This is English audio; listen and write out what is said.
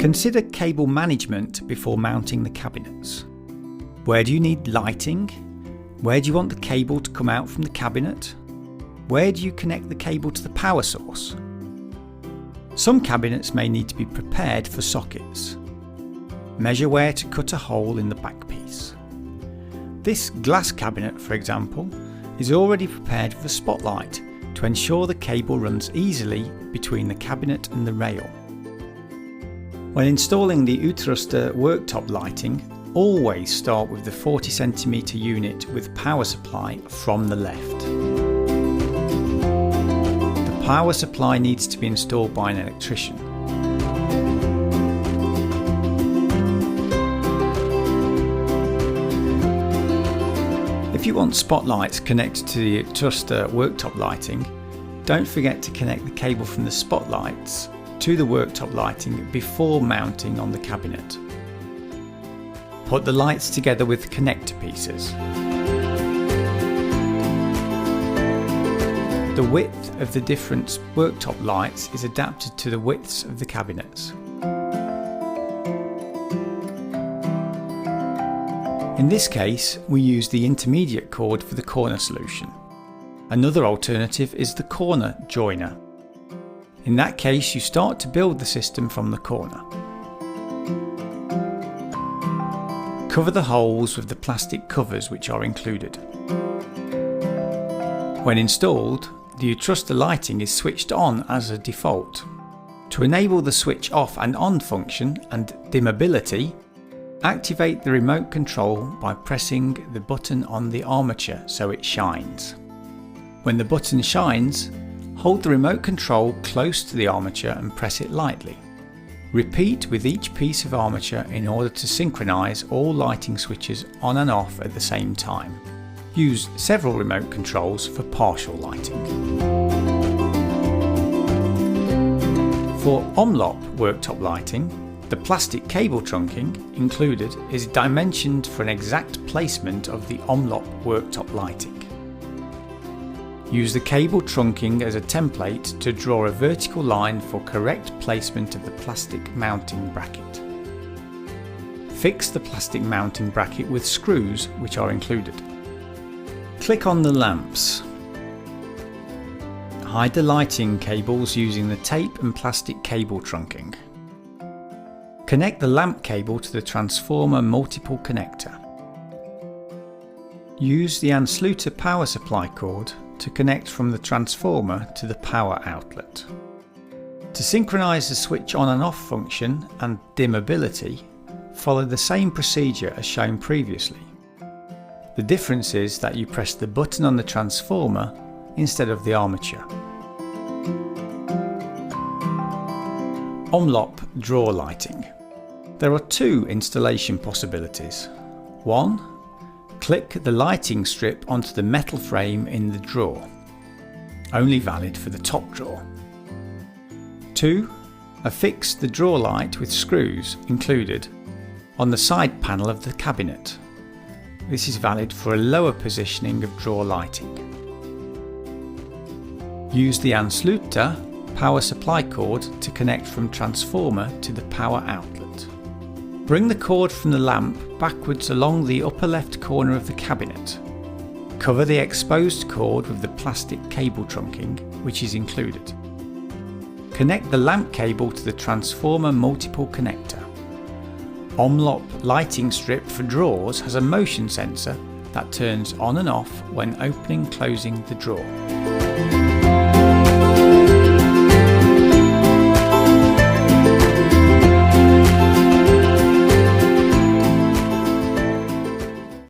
Consider cable management before mounting the cabinets. Where do you need lighting? Where do you want the cable to come out from the cabinet? Where do you connect the cable to the power source? Some cabinets may need to be prepared for sockets. Measure where to cut a hole in the back piece. This glass cabinet, for example, is already prepared with a spotlight to ensure the cable runs easily between the cabinet and the rail. When installing the Utrusta worktop lighting, always start with the 40 cm unit with power supply from the left. The power supply needs to be installed by an electrician. If you want spotlights connected to the Utrusta worktop lighting, don't forget to connect the cable from the spotlights to the worktop lighting before mounting on the cabinet. Put the lights together with connector pieces. The width of the different worktop lights is adapted to the widths of the cabinets. In this case, we use the intermediate cord for the corner solution. Another alternative is the corner joiner. In that case, you start to build the system from the corner. Cover the holes with the plastic covers which are included. When installed, the Utrusta lighting is switched on as a default. To enable the switch off and on function and dimmability, activate the remote control by pressing the button on the armature so it shines. When the button shines, hold the remote control close to the armature and press it lightly. Repeat with each piece of armature in order to synchronize all lighting switches on and off at the same time. Use several remote controls for partial lighting. For Omlop worktop lighting, the plastic cable trunking included is dimensioned for an exact placement of the Omlop worktop lighting. Use the cable trunking as a template to draw a vertical line for correct placement of the plastic mounting bracket. Fix the plastic mounting bracket with screws which are included. Click on the lamps. Hide the lighting cables using the tape and plastic cable trunking. Connect the lamp cable to the transformer multiple connector. Use the Utrusta power supply cord to connect from the transformer to the power outlet. To synchronize the switch on and off function and dimmability, follow the same procedure as shown previously. The difference is that you press the button on the transformer instead of the armature. Omlop draw lighting. There are two installation possibilities. One, click the lighting strip onto the metal frame in the drawer. Only valid for the top drawer. 2. Affix the drawer light with screws included on the side panel of the cabinet. This is valid for a lower positioning of drawer lighting. Use the Utrusta power supply cord to connect from transformer to the power outlet. Bring the cord from the lamp backwards along the upper left corner of the cabinet. Cover the exposed cord with the plastic cable trunking, which is included. Connect the lamp cable to the transformer multiple connector. Omlop lighting strip for drawers has a motion sensor that turns on and off when opening and closing the drawer.